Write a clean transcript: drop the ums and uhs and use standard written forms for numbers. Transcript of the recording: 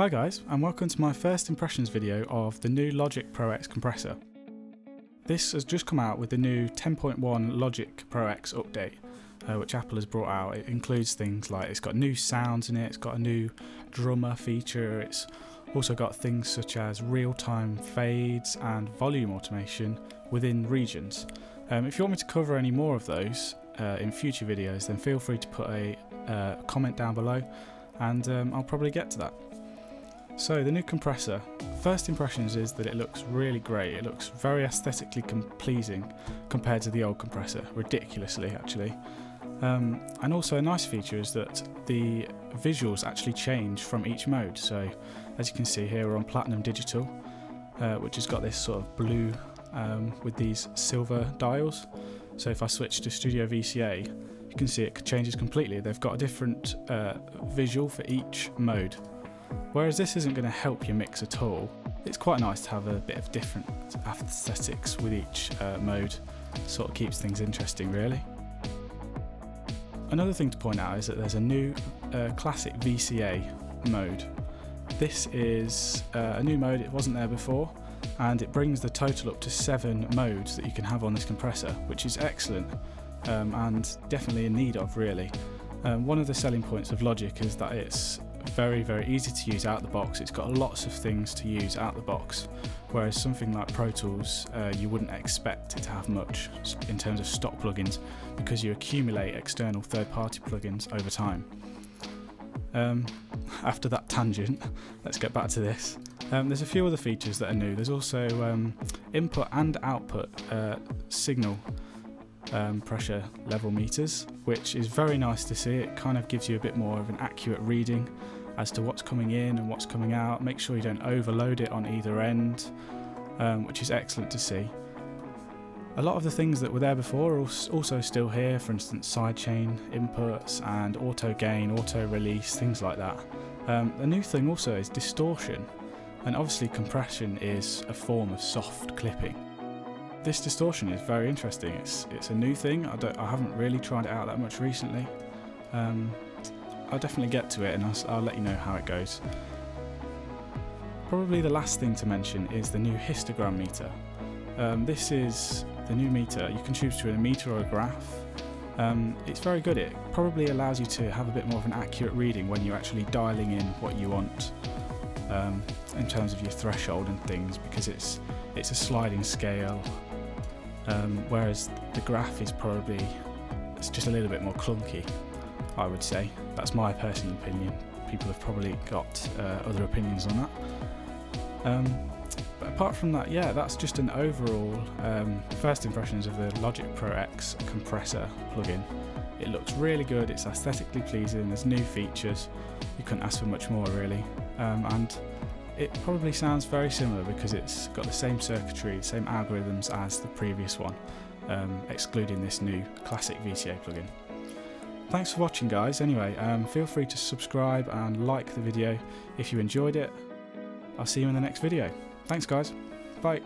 Hi guys, and welcome to my first impressions video of the new Logic Pro X compressor. This has just come out with the new 10.1 Logic Pro X update, which Apple has brought out. It includes things like it's got new sounds in it, it's got a new drummer feature, it's also got things such as real-time fades and volume automation within regions. If you want me to cover any more of those in future videos, then feel free to put a comment down below and I'll probably get to that. So the new compressor, first impressions is that it looks really great. It looks very aesthetically pleasing compared to the old compressor, ridiculously actually. And also a nice feature is that the visuals actually change from each mode. So as you can see here, we're on Platinum Digital, which has got this sort of blue with these silver dials. So if I switch to Studio VCA, you can see it changes completely. They've got a different visual for each mode. Whereas this isn't going to help your mix at all. It's quite nice to have a bit of different aesthetics with each mode. It sort of keeps things interesting really. Another thing to point out is that there's a new classic VCA mode. This is a new mode, it wasn't there before, and it brings the total up to 7 modes that you can have on this compressor, which is excellent and definitely in need of really. One of the selling points of Logic is that it's very easy to use out the box. It's got lots of things to use out the box, whereas something like Pro Tools you wouldn't expect it to have much in terms of stock plugins because you accumulate external third-party plugins over time. After that tangent, let's get back to this. There's a few other features that are new. There's also input and output signal pressure level meters, which is very nice to see. It kind of gives you a bit more of an accurate reading as to what's coming in and what's coming out. Make sure you don't overload it on either end, which is excellent to see. A lot of the things that were there before are also still here, for instance sidechain inputs and auto gain, auto release, things like that. The new thing also is distortion, and obviously compression is a form of soft clipping. This distortion is very interesting. It's a new thing. I haven't really tried it out that much recently. I'll definitely get to it and I'll let you know how it goes. Probably the last thing to mention is the new histogram meter. This is the new meter. You can choose between a meter or a graph. It's very good. It probably allows you to have a bit more of an accurate reading when you're actually dialing in what you want in terms of your threshold and things, because it's a sliding scale. Whereas the graph is it's just a little bit more clunky, I would say. That's my personal opinion. People have probably got other opinions on that. But apart from that, yeah, that's just an overall first impressions of the Logic Pro X compressor plugin. It looks really good, it's aesthetically pleasing, there's new features. You couldn't ask for much more really. And it probably sounds very similar because it's got the same circuitry, the same algorithms as the previous one, excluding this new classic VCA plugin. Thanks for watching guys. Anyway, feel free to subscribe and like the video if you enjoyed it. I'll see you in the next video. Thanks guys. Bye.